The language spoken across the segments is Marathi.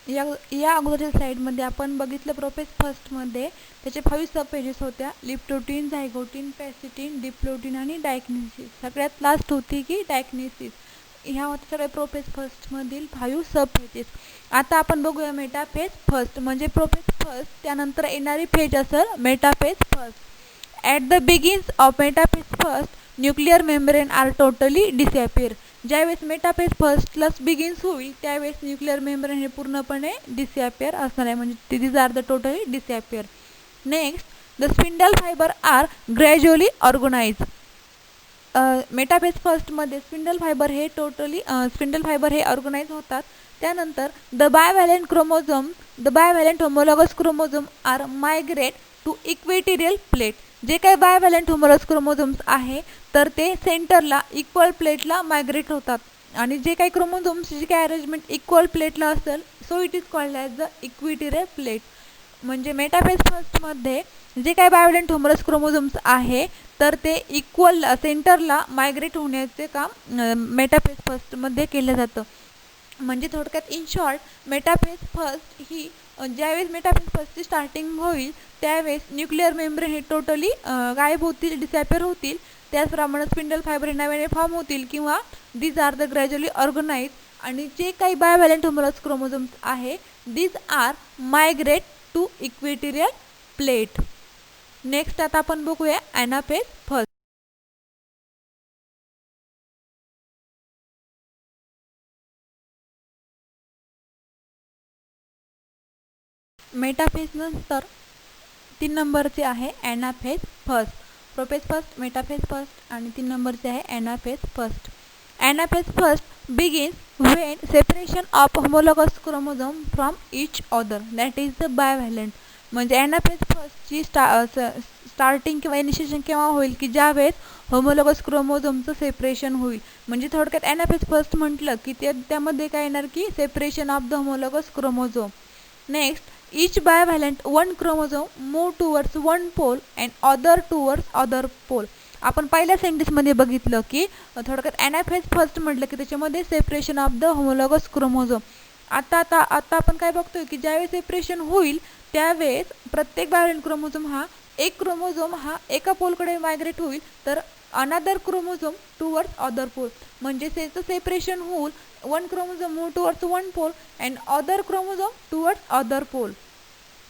या अगोदरच्या स्लाईडमध्ये आपण बघितलं प्रोपेस फर्स्टमध्ये त्याचे 5 सब पेजेस होत्या. लिप्टोटीन, झायगोटीन, पॅसिटीन, डिप्लोटीन आणि डायक्नेसिस. सगळ्यात लास्ट होती की डायक्नेसिस. ह्या होत्या सगळ्या प्रोपेस फर्स्टमधील 5 सब पेजेस. आता आपण बघूया मेटाफेज फर्स्ट म्हणजे प्रोपेस फर्स्ट त्यानंतर येणारी फेज असेल metaphase first. At the begins of metaphase first nuclear membrane are totally disappear. ज्यावेळेस मेटाफेज फर्स्टलाच बिगिन्स होईल त्यावेळेस न्यूक्लिअर मेम्ब्रेन हे पूर्णपणे डिसॲपियर असणार आहे, म्हणजे these are the totally disappear. Next, the spindle fibre are gradually organise. Metaphase फर्स्टमध्ये स्पिंडल फायबर हे ऑर्गनाइज होतात. त्यानंतर the bivalent homologous chromosome are migrate to equatorial plate. जे काही बायव्हॅलेंट होमोलॉगस क्रोमोझोम्स आहे तर ते सेंटरला इक्वल प्लेटला मायग्रेट होतात आणि जे काही क्रोमोझोम्सची काही अरेंजमेंट इक्वल प्लेटला असेल so it is called as the equatorial plate. म्हणजे मेटाफेज फर्स्टमध्ये जे काही बायव्हॅलेंट होमोलॉगस क्रोमोझोम्स आहे तर ते इक्वल सेंटरला मायग्रेट होण्याचे काम मेटाफेज फर्स्टमध्ये केलं जातं. म्हणजे थोडक्यात इन शॉर्ट मेटाफेज फर्स्ट ही ज्यावेळेस मेटाफेज फर्स्टची स्टार्टिंग होईल त्यावेळेस न्यूक्लिअर मेम्ब्रेन हे टोटली गायब होतील, डिसॲपियर होतील. त्याचप्रमाणे स्पिंडल फायबर हे नव्याने फॉर्म होतील किंवा these are the gradually organise. आणि जे काही बायव्हॅलेंट होमोलॉगस क्रोमोझोम्स आहे these are migrate to equatorial plate. Next आता आपण बघूया ॲनाफेज फर्स्ट. मेटाफेज नंतर 3 नंबरचे आहे anaphase first. Prophase first, metaphase first आणि 3 नंबरचे आहे anaphase first. Anaphase first begins when separation of homologous chromosome from each other that is the bivalent. म्हणजे ॲनाफेज फर्स्टची स्टार्टिंग किंवा इनिशिएशन केव्हा होईल की ज्यावेळेस होमोलॉगस क्रोमोझोमचं सेपरेशन होईल. म्हणजे थोडक्यात ॲनाफेज फर्स्ट म्हटलं की त्यामध्ये काय येणार की separation of the homologous chromosome. Next, each bivalent one chromosome move towards one pole and other towards other pole. आपण पहिल्या सेंटेन्समध्ये बघितलं की थोडक्यात ॲनाफेज फर्स्ट म्हटलं की त्याच्यामध्ये separation of the homologous chromosome. आता आपण काय बघतोय की ज्यावेळेस सेपरेशन होईल त्यावेळेस प्रत्येक बायव्हॅलेंट क्रोमोझोम हा एका पोलकडे मायग्रेट होईल तर another chromosome towards other pole. म्हणजे त्याचं सेपरेशन होईल one chromosome move towards one pole and other chromosome towards other pole.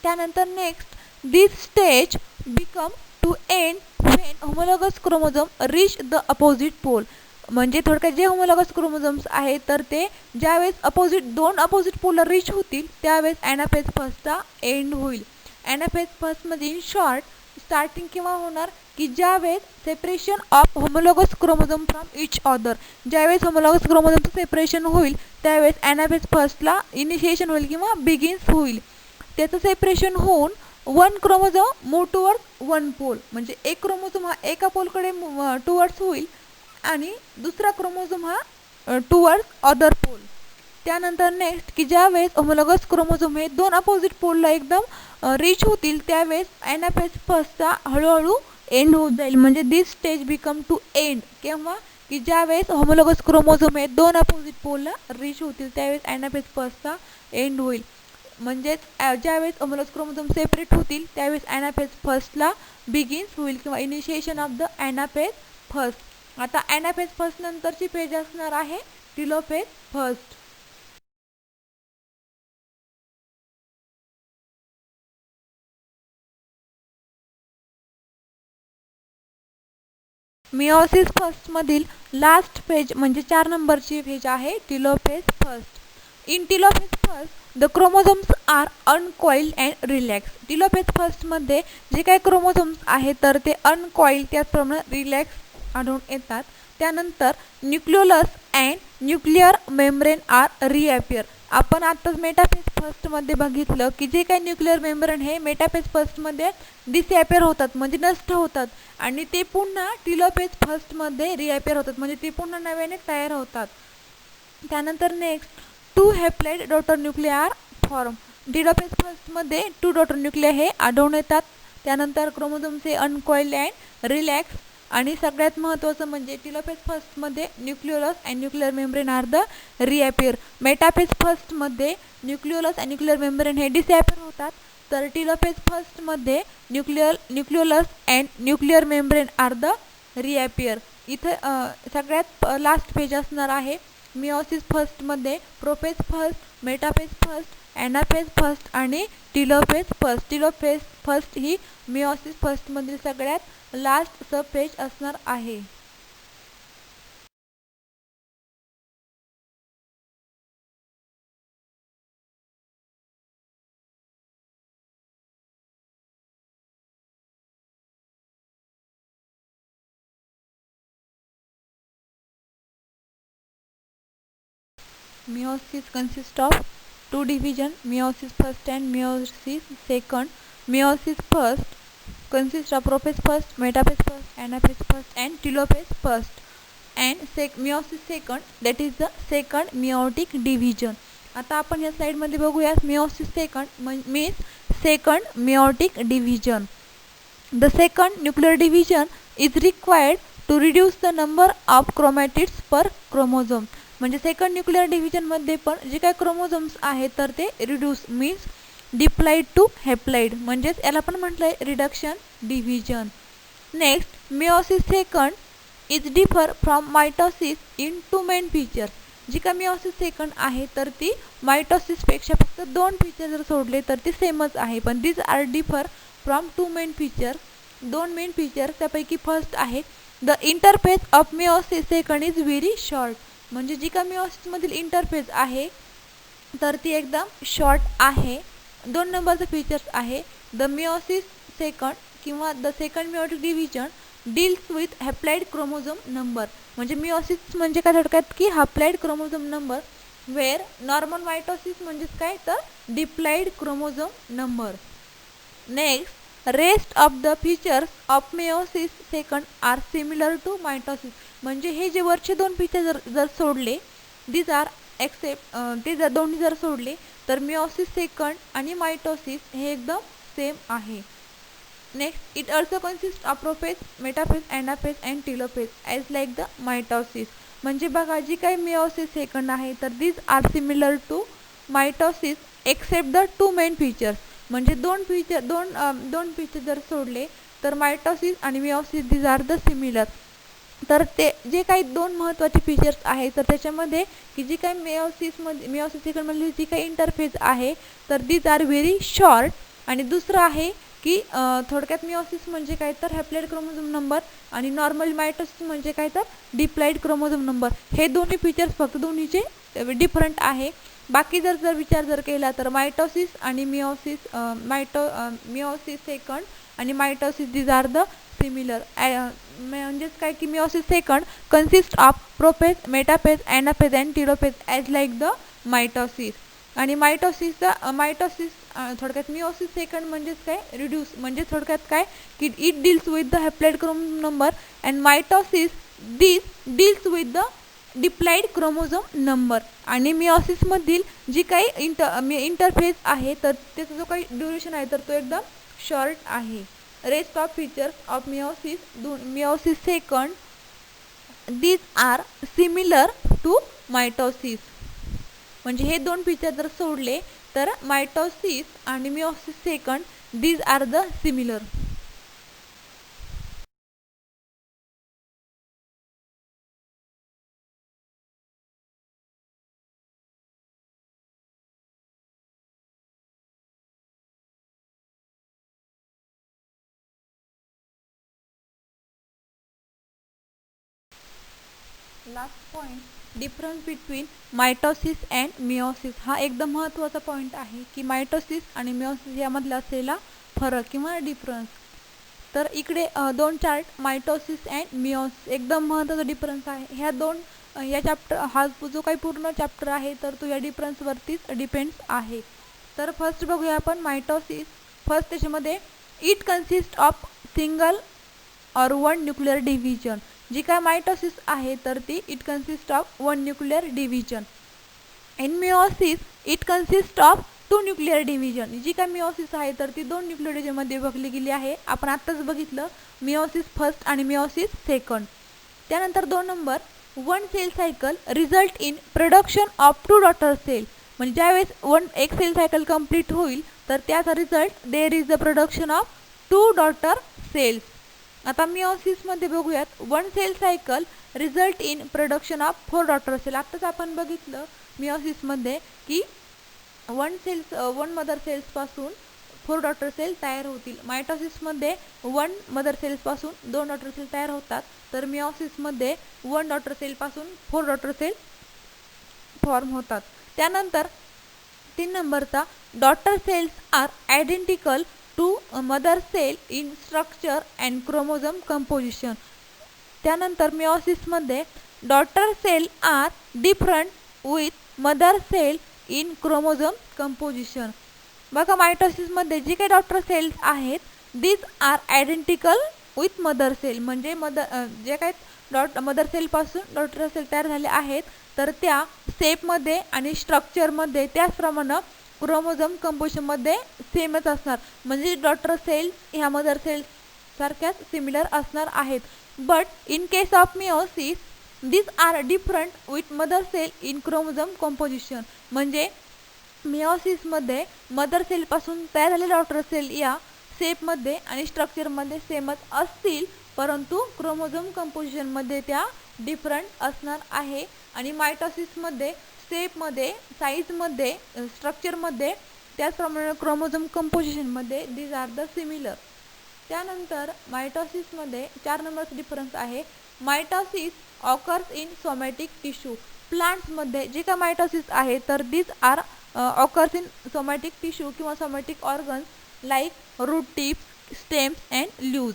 त्यानंतर next, this stage become to end when homologous chromosome reach the opposite pole. म्हणजे थोडक्यात जे होमोलॉगस क्रोमोझोम्स आहेत तर ते ज्यावेळेस दोन अपोजिट पोलला रीच होतील त्यावेळेस ॲनाफेज फर्स्टचा एंड होईल. ॲनाफेज फर्स्टमध्ये इन शॉर्ट स्टार्टिंग केव्हा होणार की ज्यावेळेस separation of homologous chromosome from each other. ज्यावेळेस होमोलॉगस क्रोमोझोमचं सेपरेशन होईल त्यावेळेस ॲनाफेज फर्स्टला इनिशिएशन होईल किंवा बिगिन्स होईल. त्याचं सेपरेशन होऊन one chromosome move towards one pole. म्हणजे एक क्रोमोझोम हा एका पोलकडे टुवर्ड्स होईल आणि दुसरा क्रोमोझोम हा टुवर्ड्स अदर पोल. त्यानंतर नेक्स्ट की ज्यावेळेस होमोलॉगस क्रोमोझोम हे दोन अपोजिट पोलला एकदम रीच होतील त्यावेळेस ॲनाफेज फर्स्टचा हळूहळू एंड होत जाईल. म्हणजे दिस स्टेज बिकम टू एंड केव्हा की ज्यावेळेस होमोलॉगस क्रोमोझोम हे दोन अपोजिट पोलला रीच होतील त्यावेळेस ॲनाफेज फर्स्टचा एंड होईल. म्हणजेच ज्यावेळेस होमोलॉगस क्रोमोझोम सेपरेट होतील त्यावेळेस ॲनाफेज फर्स्टला बिगिन्स होईल किंवा initiation of the anaphase first. आता ॲनाफेज फर्स्ट नंतरची पेज असणार आहे टिलोफेज फर्स्ट. मिओसिस फर्स्टमधील लास्ट पेज म्हणजे 4 नंबरची पेज आहे telophase first. In telophase first the chromosomes are uncoiled and relax. Telophase फर्स्टमध्ये जे काही क्रोमोझोम्स आहेत तर ते अनकॉइल्ड त्याचप्रमाणे रिलॅक्स आढळून येतात. त्यानंतर nucleolus and nuclear membrane are reappear. आपण आत्ताच मेटाफेज फर्स्टमध्ये बघितलं की जे काही न्यूक्लिअर मेम्ब्रेन हे मेटाफेज फर्स्टमध्ये डिसॲपियर होतात म्हणजे नष्ट होतात आणि ते पुन्हा टिलोफेज फर्स्टमध्ये रिॲपियर होतात म्हणजे ते पुन्हा नव्याने तयार होतात. त्यानंतर next, 2 haploid daughter nuclear form. Telophase फर्स्टमध्ये 2 डॉटर न्यूक्लिया हे आढळून येतात. त्यानंतर क्रोमोझोम्स हे अनकॉइल्ड अँड रिलॅक्स आणि सगळ्यात महत्त्वाचं म्हणजे टेलोफेज फर्स्टमध्ये nucleolus and nuclear membrane are the reappear. Metaphase फर्स्टमध्ये न्यूक्लियोलस अँड न्यूक्लियर मेम्ब्रेन हे डिसअपिअर होतात. तर टेलोफेज फर्स्टमध्ये nucleolus and nuclear membrane are the reappear. इथं सगळ्यात लास्ट पेज असणार आहे मिओसिस फर्स्टमध्ये prophase first, metaphase first, anaphase first आणि टेलोफेज फर्स्ट. टेलोफेज फर्स्ट ही मिओसिस फर्स्टमधील सगळ्यात लास्ट सब पेज असणार आहे. Meiosis consists of two divisions, meiosis first and meiosis second. Meiosis first consists of prophase first, metaphase first, anaphase first and telophase first. And meiosis second, that is the second meiotic division. आता आपण या स्लाइडमध्ये बघूया meiosis second means second meiotic division. The second nuclear division is required to reduce the number of chromatids per chromosome. म्हणजे सेकंड न्यूक्लियर डिव्हिजनमध्ये पण जे काही क्रोमोझोम्स आहेत तर ते reduce means diploid to haploid, म्हणजेच याला पण म्हटलं आहे reduction division. Next meiosis second is differ from mitosis in two main features. जी का मिओसिस सेकंड आहे तर ती मायटोसिसपेक्षा फक्त 2 फीचर जर सोडले तर ती सेमच आहे, पण this are differ from 2 main feature. 2 main feature त्यापैकी फर्स्ट आहे the interphase of meiosis second is very short. म्हणजे जी का मिओसिसमधील इंटरफेस आहे तर ती एकदम शॉर्ट आहे. 2 नंबरचं फीचर्स आहे द मिओसिस सेकंड किंवा the second meiotic division deals with haploid chromosome number. म्हणजे मिओसिस म्हणजे काय थोडक्यात की haploid chromosome number, where normal mitosis म्हणजेच काय तर diploid chromosome number. Next rest of the features of meiosis second are similar to mitosis. म्हणजे हे जे वरचे 2 फीचर जर सोडले दीज आर एक्सेप्ट ते जर दोन्ही जर सोडले तर मिओसिस सेकंड आणि मायटोसिस हे एकदम सेम आहे. Next it also consist of prophase, metaphase, anaphase and telophase as like the mitosis. म्हणजे बघा जी काही मिओसिस सेकंड आहे तर these are similar to mitosis except the 2 main features. म्हणजे 2 फीचर जर सोडले तर मायटोसिस आणि meiosis these are the similar. तर ते जे काही 2 महत्त्वाचे फीचर्स आहेत तर त्याच्यामध्ये की जी काही मिओसिस सेकंडमधली जी काही इंटरफेस आहे तर दीज आर व्हेरी शॉर्ट. आणि दुसरं आहे की थोडक्यात मिओसिस म्हणजे काय तर हॅप्लाइड क्रोमोझोम नंबर आणि नॉर्मल मायटोसिस म्हणजे काय तर डिप्लाइड क्रोमोझोम नंबर. हे दोन्ही फीचर्स फक्त दोन्हीचे डिफरंट आहे. बाकी जर विचार केला तर मायटोसिस आणि मिओसिस सेकंड आणि mitosis these are the similar. म्हणजेच काय की meiosis second consist of prophase, metaphase, anaphase and telophase as like the mitosis. आणि मायटोसिस थोडक्यात मिओसिस सेकंड म्हणजेच काय रिड्यूस, म्हणजे थोडक्यात काय की it deals with the haploid chromosome number and mitosis deals with the diploid chromosome number. आणि मिओसिसमधील जी काही इंटरफेस आहे तर त्याचा जो काही ड्युरेशन आहे तर तो एकदम शॉर्ट आहे. Rest of features of meiosis second these are similar to mitosis. म्हणजे हे 2 फीचर जर सोडले तर मायटोसिस आणि meiosis second these are the similar. Last point difference between mitosis and meiosis. हा एकदम महत्त्वाचा पॉईंट आहे की मायटोसिस आणि मिओसिस यामधला असलेला फरक किंवा डिफरन्स. तर इकडे 2 चार्ट मायटोसिस अँड मिओसिस एकदम महत्त्वाचा डिफरन्स आहे. या चॅप्टर हा जो काही पूर्ण चॅप्टर आहे तर तो या डिफरन्सवरतीच डिपेंड्स आहे. तर फर्स्ट बघूया आपण मायटोसिस. फर्स्ट त्याच्यामध्ये इट कन्सिस्ट ऑफ सिंगल और 1 न्यूक्लियर डिव्हिजन. जी काय मायटोसिस आहे तर ती it consist of 1 nuclear division. In meiosis it consist of two nuclear division. जी काय मिओसिस आहे तर ती 2 न्यूक्लिअर डिव्हिजनमध्ये विभागली गेली आहे. आपण आत्ताच बघितलं मिओसिस फर्स्ट आणि मिओसिस सेकंड. त्यानंतर 2 number, one cell cycle result in production of 2 daughter cell. म्हणजे ज्यावेळेस एक सेल सायकल कंप्लीट होईल तर त्याचा result there is the production of 2 daughter cells. आता मिओसिसमध्ये बघूयात, one cell cycle result in production of 4 daughter cell. आत्ताच आपण बघितलं मिओसिसमध्ये की वन मदर सेल्सपासून 4 डॉटर सेल तयार होतील. मायटोसिसमध्ये 1 मदर सेल्सपासून 2 डॉटर सेल तयार होतात, तर मिओसिसमध्ये 1 डॉटर सेलपासून 4 डॉटर सेल फॉर्म होतात. त्यानंतर 3 नंबरचा, daughter cells are identical to mother cell in structure and chromosome composition. त्यानंतर मिओसिसमध्ये daughter cell are different with mother cell in chromosome composition. बघा, मायटोसिसमध्ये जे काही डॉटर सेल्स आहेत these are identical with mother cell. म्हणजे जे काही मदर सेलपासून डॉटर सेल तयार झाले आहेत तर त्या शेपमध्ये आणि स्ट्रक्चरमध्ये त्याचप्रमाणे क्रोमोझोम कंपोजिशनमध्ये सेमच असणार. म्हणजे डॉटर सेल ह्या मदर सेल सारख्याच सिमिलर असणार आहेत. But in case of meiosis these are different with mother cell in chromosome composition. म्हणजे मिओसिसमध्ये मदर सेलपासून तयार झालेल्या डॉटर सेल या शेपमध्ये आणि स्ट्रक्चरमध्ये सेमच असतील, परंतु क्रोमोझोम कंपोजिशनमध्ये त्या डिफरंट असणार आहे. आणि मायटोसिसमध्ये शेपमध्ये, साईजमध्ये, स्ट्रक्चरमध्ये, त्याचप्रमाणे क्रोमोझोम कंपोजिशनमध्ये दीज आर द सिमिलर. त्यानंतर मायटोसिसमध्ये 4 नंबरचा डिफरन्स आहे, mitosis occurs in somatic tissue. प्लांट्समध्ये जे काय मायटोसिस आहे तर these are occurs in somatic tissue किंवा somatic organs like root tips, stems and leaves.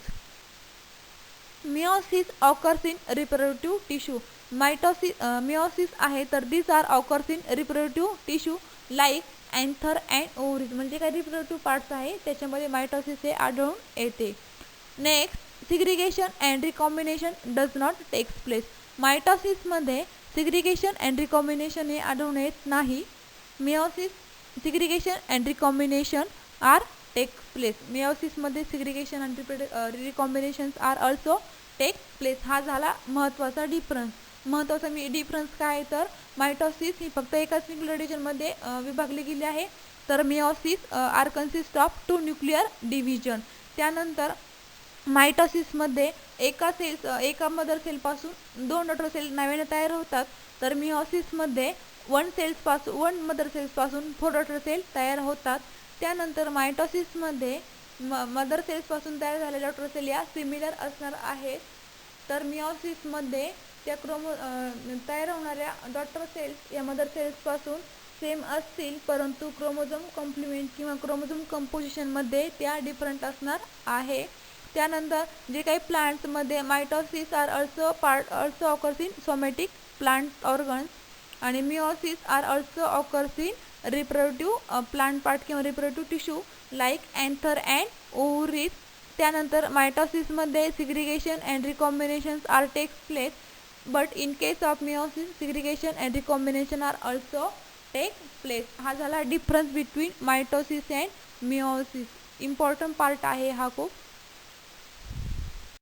Meiosis occurs in reproductive tissue. Meiosis आहे तर these are occurs in reproductive tissue like anther and ovaries. म्हणजे काही रिप्रोडक्टिव्ह पार्ट्स आहे त्याच्यामध्ये मायटोसिस हे आढळून येते. Next, segregation and recombination does not takes place. मायटोसिसमध्ये सिग्रिगेशन अँड रिकॉम्बिनेशन हे आढळून येत नाही. Meiosis segregation and recombination are take place. मिओसिसमध्ये segregation and recombinations are also take place. हा झाला महत्त्वाचा डिफरन्स. महत्त्वाचा डिफरन्स काय तर मायटोसिस ही फक्त एकाच न्यूक्लिअर डिव्हिजनमध्ये विभागली गेली आहे, तर meiosis are consist of 2 nuclear division. त्यानंतर मायटोसिसमध्ये एका मदर सेलपासून 2 डॉटर सेल नव्याने तयार होतात, तर मिओसिसमध्ये 1 मदर सेल्सपासून 4 डॉटर सेल तयार होतात. त्यानंतर मायटोसिसमध्ये मदर सेल्सपासून तयार झालेल्या डॉटर सेल या सिमिलर असणार आहेत, तर मिओसिसमध्ये त्या तयार होणाऱ्या डॉटर सेल्स या मदर सेल्सपासून सेम असतील, परंतु क्रोमोझोम कॉम्प्लिमेंट किंवा क्रोमोझोम कंपोजिशनमध्ये त्या डिफरंट असणार आहे. त्यानंतर जे काही प्लांट्समध्ये mitosis are also occurs in somatic plant organs आणि meiosis are also occurs in reproductive plant part किंवा reproductive tissue like anther and ovaries. त्यानंतर मायटोसिसमध्ये segregation and recombinations are takes place, but in case of meiosis segregation and recombination are also take place. हा झाला difference between mitosis and meiosis. Important part आहे हा खूप.